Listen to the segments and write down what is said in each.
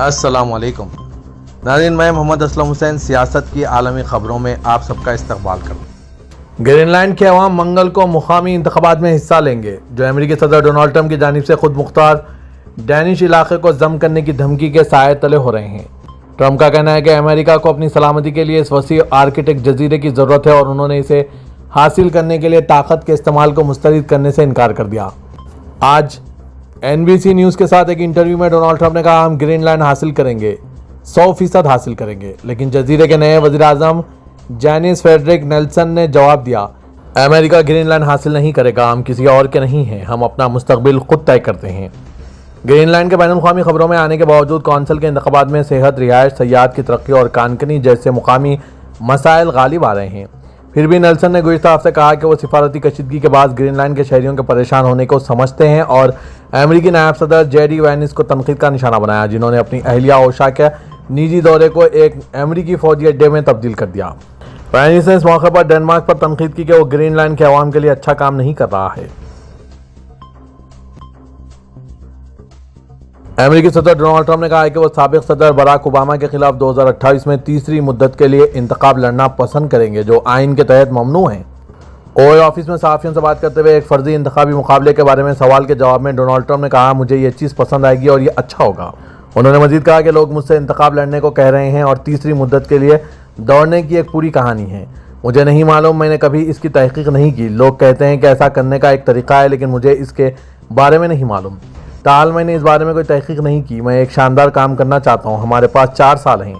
السلام علیکم ناظرین، میں محمد اسلم حسین سیاست کی عالمی خبروں میں آپ سب کا استقبال کرتا ہوں۔ گرین لینڈ کے عوام منگل کو مقامی انتخابات میں حصہ لیں گے، جو امریکی صدر ڈونلڈ ٹرمپ کی جانب سے خود مختار ڈینش علاقے کو ضم کرنے کی دھمکی کے سائے تلے ہو رہے ہیں۔ ٹرمپ کا کہنا ہے کہ امریکہ کو اپنی سلامتی کے لیے اس وسیع آرکٹک جزیرے کی ضرورت ہے اور انہوں نے اسے حاصل کرنے کے لیے طاقت کے استعمال کو مسترد کرنے سے انکار کر دیا۔ آج NBC نیوز کے ساتھ ایک انٹرویو میں ڈونلڈ ٹرمپ نے کہا، ہم گرین لینڈ حاصل کریں گے، 100% حاصل کریں گے، لیکن جزیرے کے نئے وزیر اعظم جینس فریڈرک نیلسن نے جواب دیا، امریکہ گرین لینڈ حاصل نہیں کرے گا، ہم کسی اور کے نہیں ہیں، ہم اپنا مستقبل خود طے کرتے ہیں۔ گرین لینڈ کے بین الاقوامی خبروں میں آنے کے باوجود کونسل کے انتخابات میں صحت، رہائش، سیاحت کی ترقی اور کانکنی جیسے مقامی مسائل غالب آ رہے ہیں۔ پھر بھی نیلسن نے گزشتہ ہفتے کہا کہ وہ سفارتی کشیدگی کے بعد گرین لینڈ کے شہریوں کے پریشان ہونے کو سمجھتے ہیں اور امریکی نائب صدر JD وینس کو تنقید کا نشانہ بنایا، جنہوں نے اپنی اہلیہ اوشا کے نجی دورے کو ایک امریکی فوجی اڈے میں تبدیل کر دیا۔ وینس نے اس موقع پر ڈنمارک پر تنقید کی کہ وہ گرین لینڈ کے عوام کے لیے اچھا کام نہیں کر رہا ہے۔ امریکی صدر ڈونلڈ ٹرمپ نے کہا ہے کہ وہ سابق صدر براک اوباما کے خلاف 2028 میں تیسری مدت کے لیے انتخاب لڑنا پسند کریں گے، جو آئین کے تحت ممنوع ہیں۔ اوول آفس میں صحافیوں سے بات کرتے ہوئے ایک فرضی انتخابی مقابلے کے بارے میں سوال کے جواب میں ڈونلڈ ٹرمپ نے کہا، مجھے یہ چیز پسند آئے گی اور یہ اچھا ہوگا۔ انہوں نے مزید کہا کہ لوگ مجھ سے انتخاب لڑنے کو کہہ رہے ہیں اور تیسری مدت کے لیے دوڑنے کی ایک پوری کہانی ہے۔ مجھے نہیں معلوم، میں نے کبھی اس کی تحقیق نہیں کی۔ لوگ کہتے ہیں کہ ایسا کرنے کا ایک طریقہ ہے، لیکن مجھے اس کے بارے میں نہیں معلوم۔ تاحال میں نے اس بارے میں کوئی تحقیق نہیں کی۔ میں ایک شاندار کام کرنا چاہتا ہوں، ہمارے پاس 4 سال ہیں۔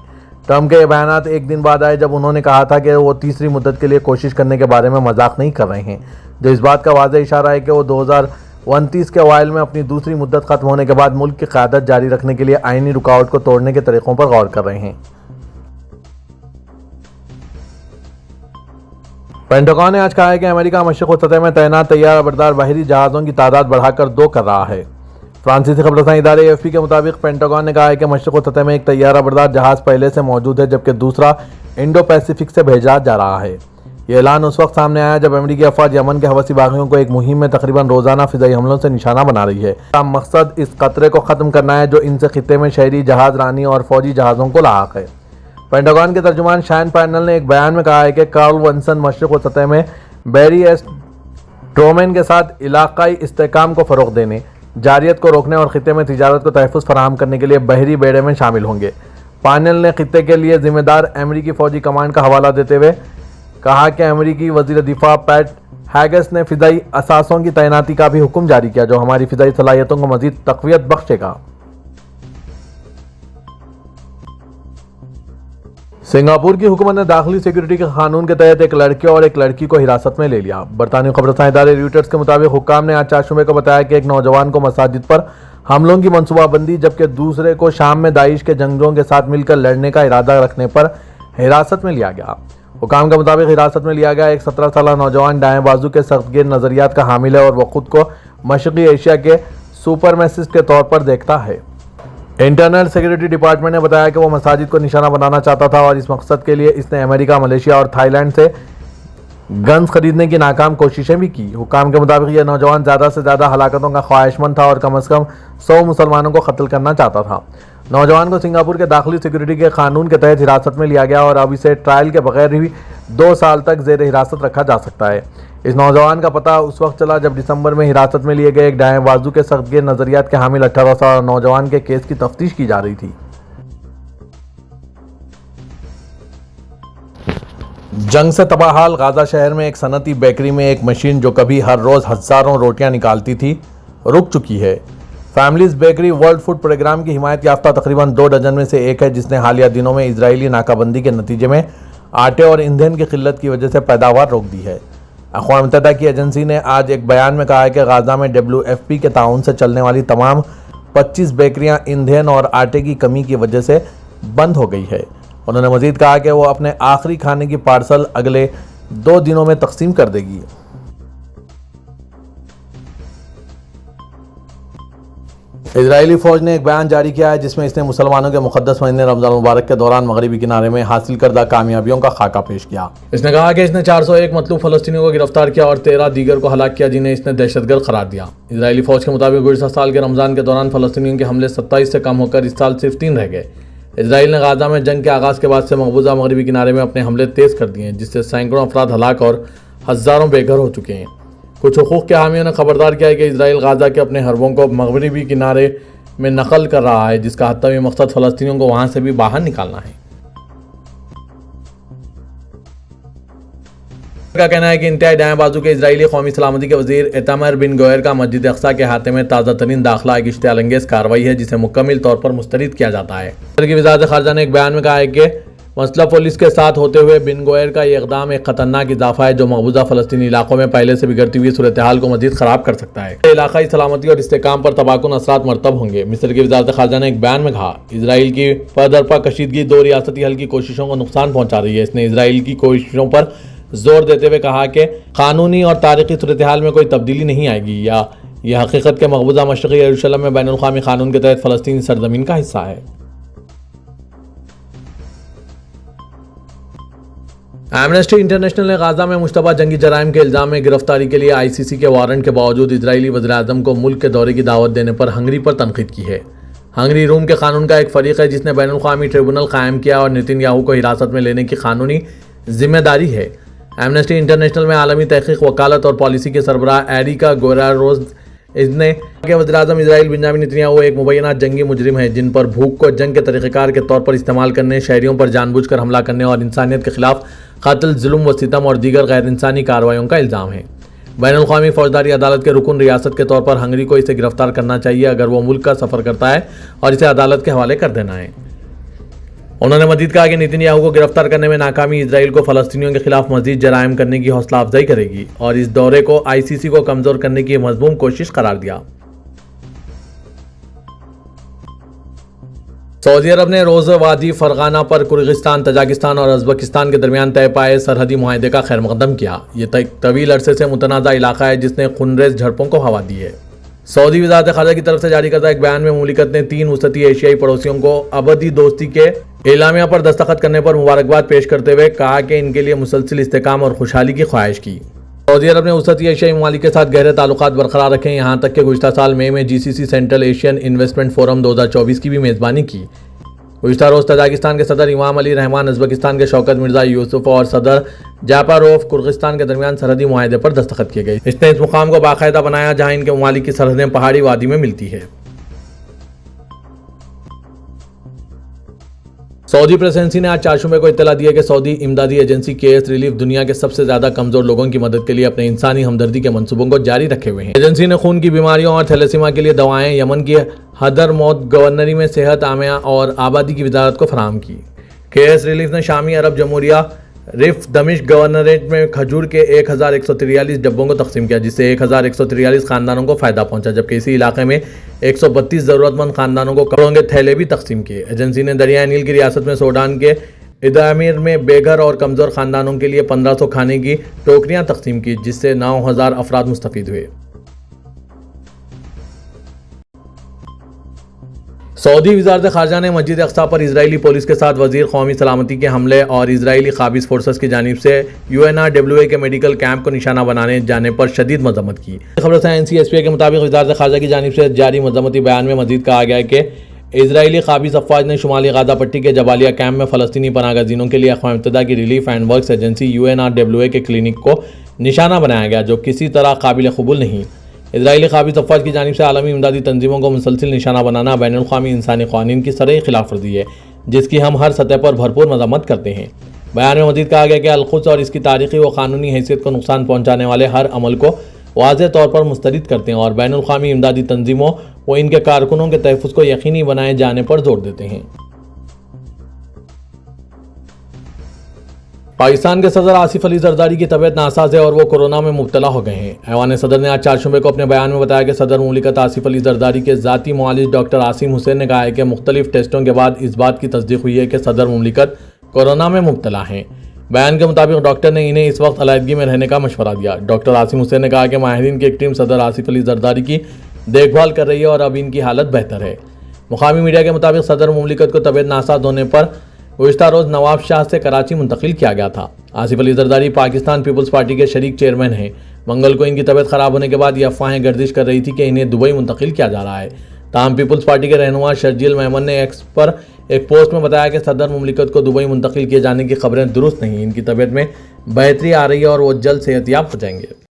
ٹرمپ کے یہ بیانات ایک دن بعد آئے جب انہوں نے کہا تھا کہ وہ تیسری مدت کے لیے کوشش کرنے کے بارے میں مذاق نہیں کر رہے ہیں، جو اس بات کا واضح اشارہ ہے کہ وہ 2029 کے اوائل میں اپنی دوسری مدت ختم ہونے کے بعد ملک کی قیادت جاری رکھنے کے لیے آئینی رکاوٹ کو توڑنے کے طریقوں پر غور کر رہے ہیں۔ پینٹاگون نے آج کہا ہے کہ امریکہ مشرق وسطی میں تعینات طیارہ بردار بحری جہازوں کی تعداد بڑھا کر 2 کر رہا ہے۔ فرانسیسی خبر رساں ادارے AFP کے مطابق پینٹاگون نے کہا ہے کہ مشرق وسطی میں ایک طیارہ بردار جہاز پہلے سے موجود ہے، جبکہ دوسرا انڈو پیسیفک سے بھیجا جا رہا ہے۔ یہ اعلان اس وقت سامنے آیا جب امریکی افواج یمن کے حوثی باغیوں کو ایک مہم میں تقریباً روزانہ فضائی حملوں سے نشانہ بنا رہی ہے۔ مقصد اس خطرے کو ختم کرنا ہے جو ان سے خطے میں شہری جہاز رانی اور فوجی جہازوں کو لاحق ہے۔ پینٹاگون کے ترجمان شان پینل نے ایک بیان میں کہا ہے کہ کارل ونسن مشرق وسطی میں بیری ایس ٹرومین کے ساتھ علاقائی استحکام کو فروغ دینے، جارحیت کو روکنے اور خطے میں تجارت کو تحفظ فراہم کرنے کے لیے بحری بیڑے میں شامل ہوں گے۔ پینل نے خطے کے لیے ذمہ دار امریکی فوجی کمانڈ کا حوالہ دیتے ہوئے کہا کہ امریکی وزیر دفاع پیٹ ہیگس نے فضائی اثاثوں کی تعیناتی کا بھی حکم جاری کیا، جو ہماری فضائی صلاحیتوں کو مزید تقویت بخشے گا۔ سنگاپور کی حکومت نے داخلی سیکورٹی کے قانون کے تحت ایک لڑکے اور ایک لڑکی کو حراست میں لے لیا۔ برطانوی خبر رساں ادارے رویٹرز کے مطابق حکام نے آج 4 شنبے کو بتایا کہ ایک نوجوان کو مساجد پر حملوں کی منصوبہ بندی جبکہ دوسرے کو شام میں داعش کے جنگجوؤں کے ساتھ مل کر لڑنے کا ارادہ رکھنے پر حراست میں لیا گیا۔ حکام کے مطابق حراست میں لیا گیا ایک 17 سالہ نوجوان دائیں بازو کے سخت گیر نظریات کا حامل ہے اور وہ خود کو مشرقی ایشیا کے سپرمیسسٹ کے طور پر دیکھتا ہے۔ انٹرنل سیکورٹی ڈپارٹمنٹ نے بتایا کہ وہ مساجد کو نشانہ بنانا چاہتا تھا اور اس مقصد کے لیے اس نے امریکہ، ملیشیا اور تھائی لینڈ سے گنز خریدنے کی ناکام کوششیں بھی کی۔ حکام کے مطابق یہ نوجوان زیادہ سے زیادہ ہلاکتوں کا خواہش مند تھا اور کم از کم 100 مسلمانوں کو قتل کرنا چاہتا تھا۔ نوجوان کو سنگاپور کے داخلی سیکورٹی کے قانون کے تحت حراست میں لیا گیا اور اب اسے ٹرائل کے بغیر ہی 2 سال تک زیر حراست رکھا جا سکتا ہے۔ اس نوجوان کا پتہ اس وقت چلا جب دسمبر میں حراست میں لیے گئے ایک دائیں بازو کے سخت گیر نظریات کے حامل 18 سالہ نوجوان کے کیس کی تفتیش کی جا رہی تھی۔ جنگ سے تباہ حال غزہ شہر میں ایک صنعتی بیکری میں ایک مشین جو کبھی ہر روز ہزاروں روٹیاں نکالتی تھی رک چکی ہے۔ Families bakery world food programme کی حمایت یافتہ تقریباً 2 ڈزن میں سے ایک ہے، جس نے حالیہ دنوں میں اسرائیلی ناکہ بندی کے نتیجے میں آٹے اور ایندھن کی قلت کی وجہ سے پیداوار روک دی ہے۔ اقوام متحدہ کی ایجنسی نے آج ایک بیان میں کہا ہے کہ غزہ میں WFP کے تعاون سے چلنے والی تمام 25 بیکریاں ایندھن اور آٹے کی کمی کی وجہ سے بند ہو گئی ہے۔ انہوں نے مزید کہا کہ وہ اپنے آخری کھانے کی پارسل اگلے 2 دنوں میں تقسیم کر دے گی۔ اسرائیلی فوج نے ایک بیان جاری کیا ہے جس میں اس نے مسلمانوں کے مقدس مہینے رمضان المبارک کے دوران مغربی کنارے میں حاصل کردہ کامیابیوں کا خاکہ پیش کیا۔ اس نے کہا کہ اس نے 401 مطلوب فلسطینیوں کو گرفتار کیا اور 13 دیگر کو ہلاک کیا جنہیں اس نے دہشت گرد قرار دیا۔ اسرائیلی فوج کے مطابق گزشتہ سال کے رمضان کے دوران فلسطینیوں کے حملے 27 سے کم ہو کر اس سال صرف 3 رہ گئے۔ اسرائیل نے غزہ میں جنگ کے آغاز کے بعد سے مقبوضہ مغربی کنارے میں اپنے حملے تیز کر دیے ہیں جس سے سینکڑوں افراد ہلاک اور ہزاروں بے گھر ہو چکے ہیں۔ کچھ حقوق کے حامیوں نے خبردار کیا ہے کہ اسرائیل غزہ کے اپنے حربوں کو مغربی کنارے میں نقل کر رہا ہے جس کا حتمی مقصد فلسطینیوں کو وہاں سے بھی باہر نکالنا ہے۔ کا کہنا ہے کہ انتہائی دائیں بازو کے اسرائیلی قومی سلامتی کے وزیر ایتامر بن گوئر کا مسجد اقصیٰ کے احاطے میں تازہ ترین داخلہ ایک اشتعال انگیز کارروائی ہے جسے مکمل طور پر مسترد کیا جاتا ہے۔ مصر کی وزارت خارجہ نے ایک بیان میں کہا ہے کہ مسلح پولیس کے ساتھ ہوتے ہوئے بن گوئر کا یہ اقدام ایک خطرناک اضافہ ہے جو مقبوضہ فلسطینی علاقوں میں پہلے سے بگڑتی ہوئی صورتحال کو مزید خراب کر سکتا ہے۔ علاقائی سلامتی اور استحکام پر تباکن اثرات مرتب ہوں گے۔ مصر کی وزارت خارجہ نے ایک بیان میں کہا اسرائیل کی پردرپا کشیدگی 2 ریاستی حل کی کوششوں کو نقصان پہنچا رہی ہے۔ اس نے اسرائیل کی کوششوں پر زور دیتے ہوئے کہا کہ قانونی اور تاریخی صورتحال میں کوئی تبدیلی نہیں آئے گی یا یہ حقیقت کے مقبوضہ مشرقی یروشلم میں بین الاقوامی قانون کے تحت فلسطینی سرزمین کا حصہ ہے۔ ایمنسٹی انٹرنیشنل نے غزہ میں مشتبہ جنگی جرائم کے الزام میں گرفتاری کے لیے ICC کے وارنٹ کے باوجود اسرائیلی وزیراعظم کو ملک کے دورے کی دعوت دینے پر ہنگری پر تنقید کی ہے۔ ہنگری روم کے قانون کا ایک فریق ہے جس نے بین الاقوامی ٹریبونل قائم کیا اور نتن یاہو کو حراست میں لینے کی قانونی ذمہ داری ہے۔ ایمنسٹی انٹرنیشنل میں عالمی تحقیق، وکالت اور پالیسی کے سربراہ ایریکا گوراروز نے کہا کہ وزیراعظم اسرائیل بنیامین نتنیاہو ایک مبینہ جنگی مجرم ہے جن پر بھوک کو جنگ کے طریقہ کار کے طور پر استعمال کرنے، شہریوں پر جان بوجھ کر حملہ کرنے اور انسانیت کے خلاف قتل، ظلم و ستم اور دیگر غیر انسانی کارروائیوں کا الزام ہے۔ بین الاقوامی فوجداری عدالت کے رکن ریاست کے طور پر ہنگری کو اسے گرفتار کرنا چاہیے اگر وہ ملک کا سفر کرتا ہے اور اسے عدالت کے حوالے کر دینا ہے۔ انہوں نے مزید کہا کہ نتن یاہو کو گرفتار کرنے میں ناکامی اسرائیل کو فلسطینیوں کے خلاف مزید جرائم کرنے کی حوصلہ افزائی کرے گی اور اس دورے کو ICC کو کمزور کرنے کی مذموم کوشش قرار دیا۔ سعودی عرب نے روز وادی فرغانہ پر کرغزستان، تاجکستان اور ازبکستان کے درمیان طے پائے سرحدی معاہدے کا خیر مقدم کیا۔ یہ طویل عرصے سے متنازع علاقہ ہے جس نے خونریز جھڑپوں کو ہوا دی ہے۔ سعودی وزارت خارجہ کی طرف سے جاری کردہ ایک بیان میں مملکت نے 3 وسطی ایشیائی پڑوسیوں کو ابدی دوستی کے اعلامیہ پر دستخط کرنے پر مبارکباد پیش کرتے ہوئے کہا کہ ان کے لیے مسلسل استحکام اور خوشحالی کی خواہش کی۔ سعودی عرب نے وسطی ایشیائی ممالک کے ساتھ گہرے تعلقات برقرار رکھے، یہاں تک کہ گزشتہ سال مئی میں GCC central Asian investment forum 2024 کی بھی میزبانی کی۔ گزشتہ روز تاجکستان کے صدر امام علی رحمان، ازبکستان کے شوکت مرزا یوسف اور صدر جاپاروف کرغزستان کے درمیان سرحدی معاہدے پر دستخط کیے گئے۔ اس نے اس مقام کو باقاعدہ بنایا جہاں ان کے ممالک کی سرحدیں پہاڑی وادی میں ملتی ہے۔ سعودی پریسیڈنسی نے آج چارشنبے کو اطلاع دی ہے کہ سعودی امدادی ایجنسی KS ریلیف دنیا کے سب سے زیادہ کمزور لوگوں کی مدد کے لیے اپنے انسانی ہمدردی کے منصوبوں کو جاری رکھے ہوئے ہیں۔ ایجنسی نے خون کی بیماریوں اور تھیلیسیمیا کے لیے دوائیں یمن کی حضرموت گورنری میں صحت عامہ اور آبادی کی وزارت کو فراہم کی۔ KS ریلیف نے شامی عرب جمہوریہ رف دمشق گورنریٹ میں کھجور کے 1143 ڈبوں کو تقسیم کیا جس سے 1143 خاندانوں کو فائدہ پہنچا، جبکہ اسی علاقے میں 132 ضرورت مند خاندانوں کو کپڑوں کے تھیلے بھی تقسیم کیے۔ ایجنسی نے دریائے نیل کی ریاست میں سوڈان کے ادامیر میں بے گھر اور کمزور خاندانوں کے لیے 1500 کھانے کی ٹوکریاں تقسیم کی جس سے 9000 افراد مستفید ہوئے۔ سعودی وزارت خارجہ نے مسجد اقصیٰ پر اسرائیلی پولیس کے ساتھ وزیر قومی سلامتی کے حملے اور اسرائیلی قابض فورسز کی جانب سے UNRWA کے میڈیکل کیمپ کو نشانہ بنانے جانے پر شدید مذمت کی۔ خبر سے NCSPA کے مطابق وزارت خارجہ کی جانب سے جاری مذمتی بیان میں مزید کہا گیا ہے کہ اسرائیلی قابض افواج نے شمالی غزہ پٹی کے جبالیہ کیمپ میں فلسطینی پناہ گزینوں کے لیے اقوام متحدہ کی relief and works agency UNRWA کے کلینک کو نشانہ بنایا گیا جو کسی طرح قابل قبول نہیں۔ اسرائیلی قابض افواج کی جانب سے عالمی امدادی تنظیموں کو مسلسل نشانہ بنانا بین الاقوامی انسانی قوانین کی سرعی خلاف ورزی ہے جس کی ہم ہر سطح پر بھرپور مذمت کرتے ہیں۔ بیان میں مزید کہا گیا کہ القدس اور اس کی تاریخی و قانونی حیثیت کو نقصان پہنچانے والے ہر عمل کو واضح طور پر مسترد کرتے ہیں اور بین الاقوامی امدادی تنظیموں و ان کے کارکنوں کے تحفظ کو یقینی بنائے جانے پر زور دیتے ہیں۔ پاکستان کے صدر آصف علی زرداری کی طبیعت ناساز ہے اور وہ کورونا میں مبتلا ہو گئے ہیں۔ ایوان صدر نے آج چارشنبے کو اپنے بیان میں بتایا کہ صدر مملکت آصف علی زرداری کے ذاتی معالج ڈاکٹر عاصم حسین نے کہا ہے کہ مختلف ٹیسٹوں کے بعد اس بات کی تصدیق ہوئی ہے کہ صدر مملکت کورونا میں مبتلا ہیں۔ بیان کے مطابق ڈاکٹر نے انہیں اس وقت علیحدگی میں رہنے کا مشورہ دیا۔ ڈاکٹر عاصم حسین نے کہا کہ ماہرین کی ایک ٹیم صدر آصف علی زرداری کی دیکھ بھال کر رہی ہے اور اب ان کی حالت بہتر ہے۔ مقامی میڈیا کے مطابق صدر مملکت کو طبیعت ناساز ہونے پر گزشتہ روز نواب شاہ سے کراچی منتقل کیا گیا تھا۔ آصف علی زرداری پاکستان پیپلز پارٹی کے شریک چیئرمین ہیں۔ منگل کو ان کی طبیعت خراب ہونے کے بعد یہ افواہیں گردش کر رہی تھی کہ انہیں دبئی منتقل کیا جا رہا ہے۔ تاہم پیپلز پارٹی کے رہنما شرجیل میمن نے ایکس پر ایک پوسٹ میں بتایا کہ صدر مملکت کو دبئی منتقل کیے جانے کی خبریں درست نہیں، ان کی طبیعت میں بہتری آ رہی ہے اور وہ جلد صحت یاب ہو جائیں گے۔